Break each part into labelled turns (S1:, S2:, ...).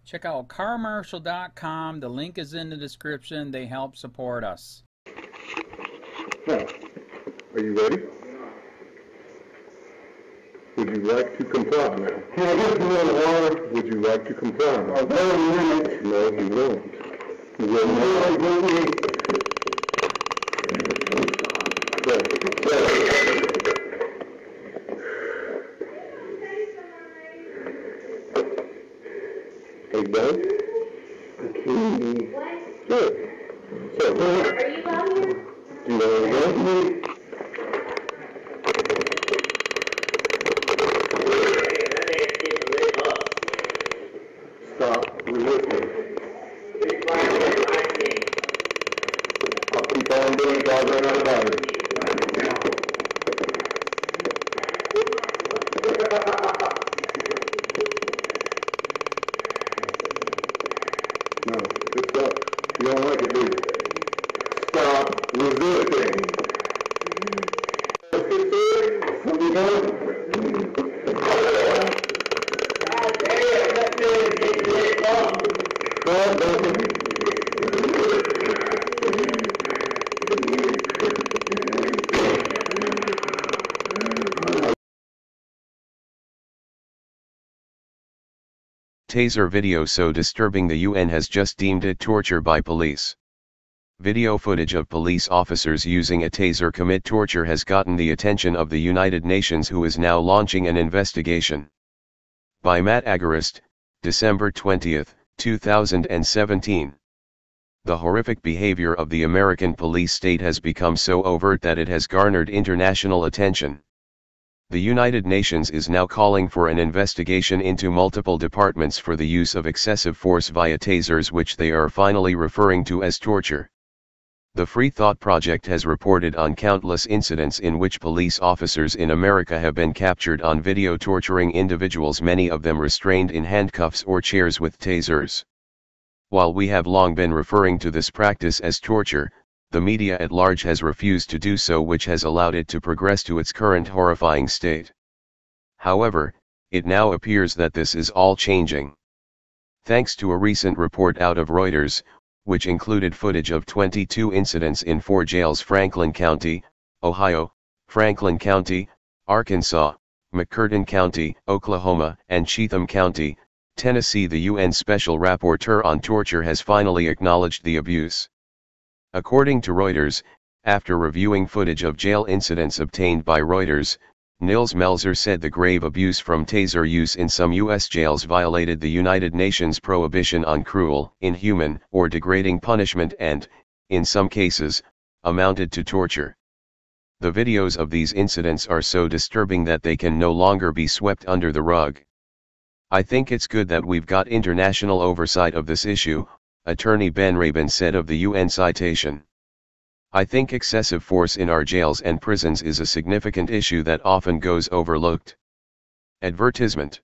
S1: Check out carmarshal.com. The link is in the description. They help support us.
S2: Now, are you ready? Would you like to comply now?
S3: Can I get some more water?
S2: Would you like to comply now?
S3: I'll go in a minute.
S2: No, you won't. You will not. Hey, guys. Okay. Good. So,
S4: Are you out here?
S2: do you know where to go? Stop resisting. I'll keep on doing it, I'll run out of battery. No, good stuff. You don't like it, do you? Stop resisting. What you doing?
S5: Taser video so disturbing the UN has just deemed it torture by police. Video footage of police officers using a taser commit torture has gotten the attention of the United Nations, who is now launching an investigation. By Matt Agarist, December 20, 2017. The horrific behavior of the American police state has become so overt that it has garnered international attention. The United Nations is now calling for an investigation into multiple departments for the use of excessive force via tasers, which they are finally referring to as torture. The Free Thought Project has reported on countless incidents in which police officers in America have been captured on video torturing individuals, many of them restrained in handcuffs or chairs with tasers. While we have long been referring to this practice as torture, the media at large has refused to do so, which has allowed it to progress to its current horrifying state. However, it now appears that this is all changing. Thanks to a recent report out of Reuters, which included footage of 22 incidents in 4 jails: Franklin County, Ohio, Franklin County, Arkansas, McCurtain County, Oklahoma, and Cheatham County, Tennessee. The UN Special Rapporteur on Torture has finally acknowledged the abuse. According to Reuters, after reviewing footage of jail incidents obtained by Reuters, Nils Melzer said the grave abuse from taser use in some U.S. jails violated the United Nations prohibition on cruel, inhuman, or degrading punishment and, in some cases, amounted to torture. The videos of these incidents are so disturbing that they can no longer be swept under the rug. I think it's good that we've got international oversight of this issue, Attorney Ben Rabin said of the UN citation. I think excessive force in our jails and prisons is a significant issue that often goes overlooked. Advertisement.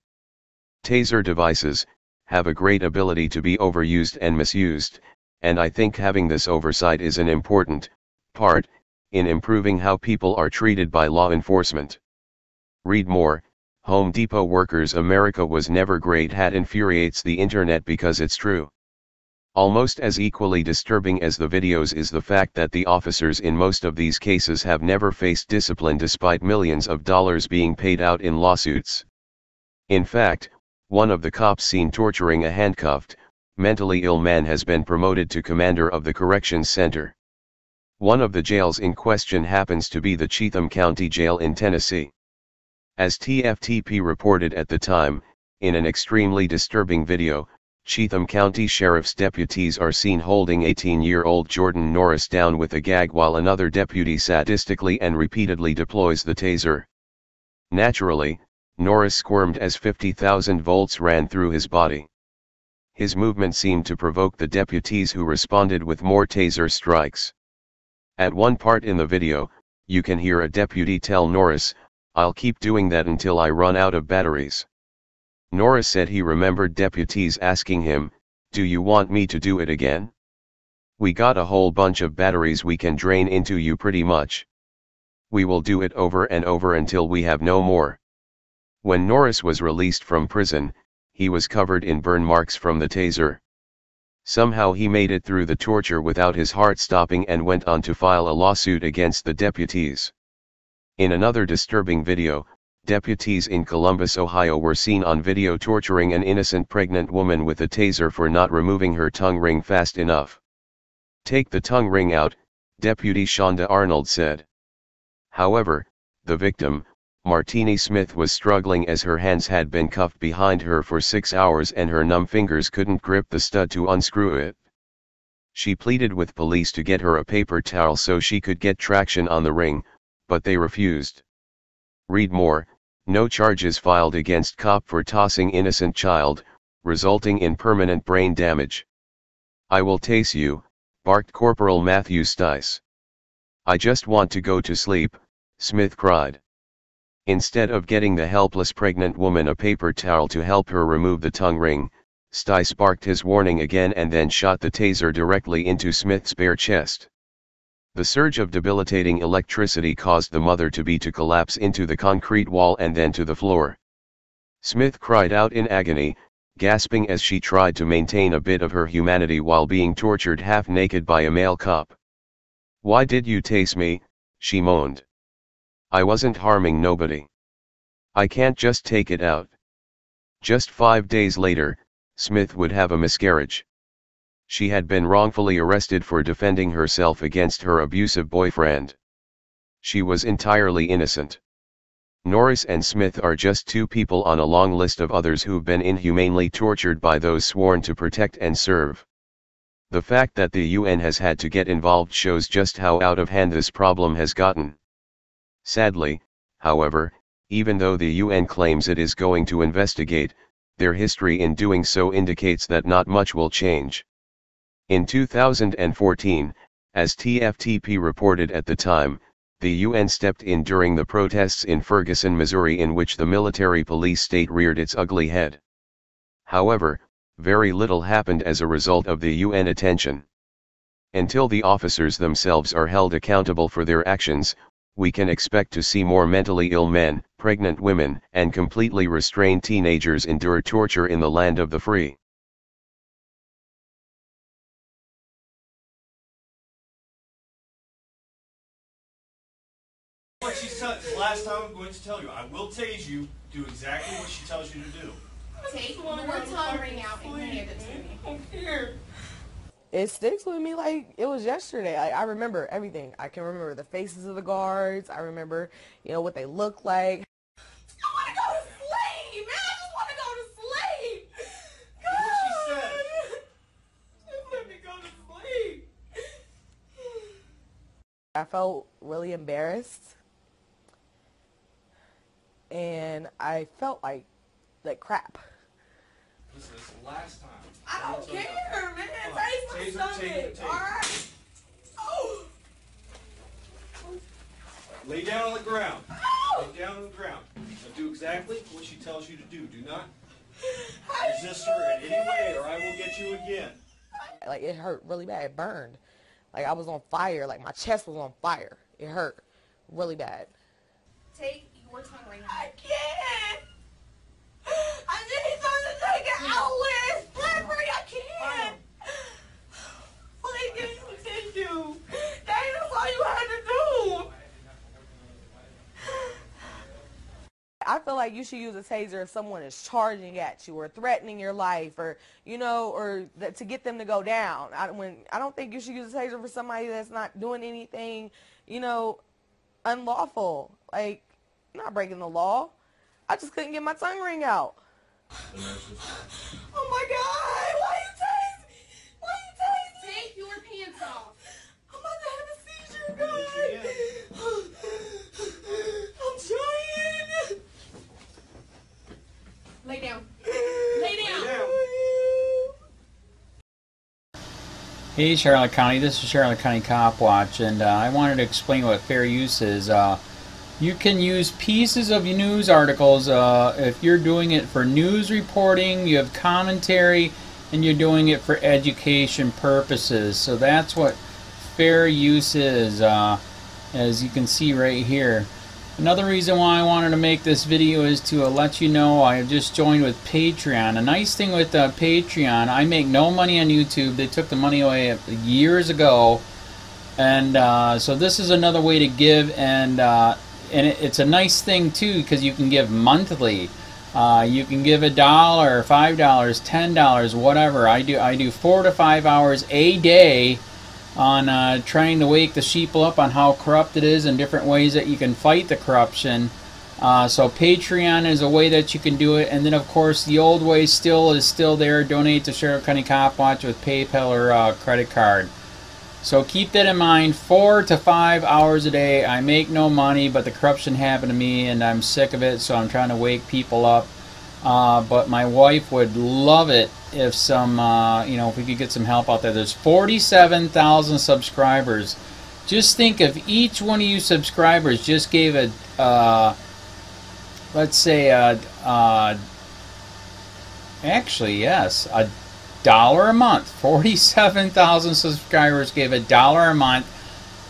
S5: Taser devices have a great ability to be overused and misused, and I think having this oversight is an important part in improving how people are treated by law enforcement. Read more. Home Depot workers. America was never great hat infuriates the internet because it's true. Almost as equally disturbing as the videos is the fact that the officers in most of these cases have never faced discipline despite millions of dollars being paid out in lawsuits. In fact, one of the cops seen torturing a handcuffed, mentally ill man has been promoted to commander of the corrections center. One of the jails in question happens to be the Cheatham County Jail in Tennessee. As TFTP reported at the time, in an extremely disturbing video, Cheatham County Sheriff's deputies are seen holding 18-year-old Jordan Norris down with a gag while another deputy sadistically and repeatedly deploys the taser. Naturally, Norris squirmed as 50,000 volts ran through his body. His movement seemed to provoke the deputies, who responded with more taser strikes. At one part in the video, you can hear a deputy tell Norris, "I'll keep doing that until I run out of batteries." Norris said he remembered deputies asking him, "Do you want me to do it again? We got a whole bunch of batteries we can drain into you pretty much. We will do it over and over until we have no more." When Norris was released from prison, he was covered in burn marks from the taser. Somehow he made it through the torture without his heart stopping and went on to file a lawsuit against the deputies. In another disturbing video, deputies in Columbus, Ohio were seen on video torturing an innocent pregnant woman with a taser for not removing her tongue ring fast enough. "Take the tongue ring out," Deputy Shonda Arnold said. However, the victim, Martini Smith, was struggling as her hands had been cuffed behind her for 6 hours and her numb fingers couldn't grip the stud to unscrew it. She pleaded with police to get her a paper towel so she could get traction on the ring, but they refused. Read more. No charges filed against cop for tossing innocent child, resulting in permanent brain damage. "I will tase you," barked Corporal Matthew Stice. "I just want to go to sleep," Smith cried. Instead of getting the helpless pregnant woman a paper towel to help her remove the tongue ring, Stice barked his warning again and then shot the taser directly into Smith's bare chest. The surge of debilitating electricity caused the mother to collapse into the concrete wall and then to the floor. Smith cried out in agony, gasping as she tried to maintain a bit of her humanity while being tortured half-naked by a male cop. "Why did you tase me?" she moaned. "I wasn't harming nobody. I can't just take it out." Just 5 days later, Smith would have a miscarriage. She had been wrongfully arrested for defending herself against her abusive boyfriend. She was entirely innocent. Norris and Smith are just 2 people on a long list of others who've been inhumanely tortured by those sworn to protect and serve. The fact that the UN has had to get involved shows just how out of hand this problem has gotten. Sadly, however, even though the UN claims it is going to investigate, their history in doing so indicates that not much will change. In 2014, as TFTP reported at the time, the UN stepped in during the protests in Ferguson, Missouri, in which the military police state reared its ugly head. However, very little happened as a result of the UN attention. Until the officers themselves are held accountable for their actions, we can expect to see more mentally ill men, pregnant women, and completely restrained teenagers endure torture in the land of the free.
S4: What she said last time, I'm going to tell you. I will tase you. Do exactly what she tells you to do.
S6: Take your tongue ring out and hand it to me.
S4: I don't care.
S7: It sticks with me like it was yesterday. I remember everything. I can remember the faces of the guards. I remember, what they look like.
S6: I want to go to sleep, man. I just want to go to sleep.
S4: What she said.
S6: Just let me go to sleep.
S7: I felt really embarrassed. And I felt like crap.
S4: Listen, this is the last time.
S6: I don't care, man. Taste my stomach. All right. Oh.
S4: Lay down on the ground.
S6: Oh.
S4: Lay down on the ground. Now do exactly what she tells you to do. Do not resist her in any way or I will get you again.
S7: Like, it hurt really bad. It burned. Like, I was on fire. Like, my chest was on fire. It hurt really bad.
S6: Take your tongue ring out.
S7: I can't. I need something to take it out with. Slippery, I can't. Please give me tissue. That's all you had to do. I feel like you should use a taser if someone is charging at you or threatening your life or, to get them to go down. I don't think you should use a taser for somebody that's not doing anything, unlawful. Like, I'm not breaking the law. I just couldn't get my tongue ring out. Oh my God! Why you tase me? Why you tase me?
S6: Take your pants off.
S7: I'm about to have a seizure, guys. I'm trying.
S6: Lay down. Lay down.
S1: Hey Charlotte County, this is Charlotte County Cop Watch, and I wanted to explain what fair use is. You can use pieces of news articles if you're doing it for news reporting, you have commentary, and you're doing it for education purposes. So that's what fair use is, as you can see right here. Another reason why I wanted to make this video is to let you know I have just joined with Patreon. A nice thing with Patreon, I make no money on YouTube. They took the money away years ago, and so this is another way to give, and it's a nice thing too because you can give monthly. You can give $1, $5, $10, whatever. I do 4 to 5 hours a day on trying to wake the sheeple up on how corrupt it is and different ways that you can fight the corruption. So Patreon is a way that you can do it, and then of course the old way is still there. Donate to Sheriff County Cop Watch with PayPal or credit card. So keep that in mind. 4 to 5 hours a day. I make no money, but the corruption happened to me and I'm sick of it, so I'm trying to wake people up. But my wife would love it if some, if we could get some help out there. There's 47,000 subscribers. Just think if each one of you subscribers just gave a, let's say, actually, yes, $1 a month. 47,000 subscribers gave $1 a month.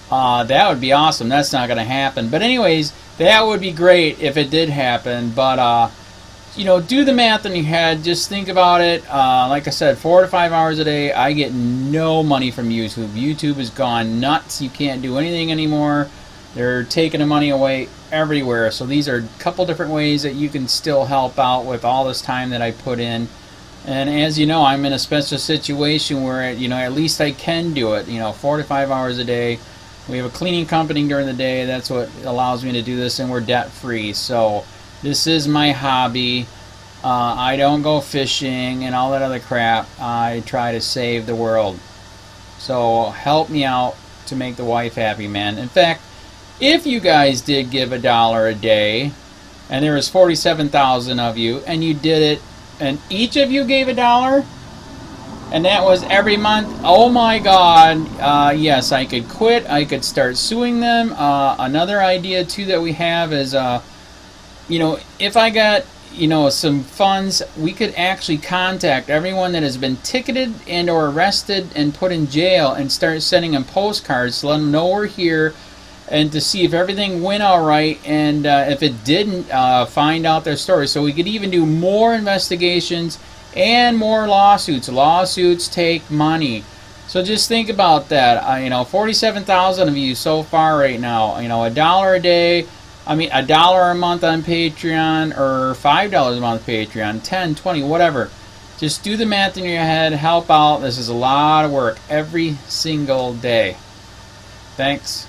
S1: That would be awesome. That's not going to happen. But anyways, that would be great if it did happen. But, do the math in your head. Just think about it. Like I said, 4 to 5 hours a day. I get no money from YouTube. YouTube has gone nuts. You can't do anything anymore. They're taking the money away everywhere. So these are a couple different ways that you can still help out with all this time that I put in. And as you know, I'm in a special situation where, at least I can do it. 4 to 5 hours a day. We have a cleaning company during the day. That's what allows me to do this, and we're debt-free. So this is my hobby. I don't go fishing and all that other crap. I try to save the world. So help me out to make the wife happy, man. In fact, if you guys did give $1 a day, and there was 47,000 of you, and you did it, and each of you gave $1, and that was every month, oh my God, yes, I could quit. I could start suing them. Another idea too that we have is, if I got, some funds, we could actually contact everyone that has been ticketed and or arrested and put in jail and start sending them postcards to let them know we're here, and to see if everything went all right, and if it didn't, find out their story. So we could even do more investigations and more lawsuits. Lawsuits take money. So just think about that. 47,000 of you so far right now. $1 a day. $1 a month on Patreon, or $5 a month Patreon, 10, 20, whatever. Just do the math in your head. Help out. This is a lot of work every single day. Thanks.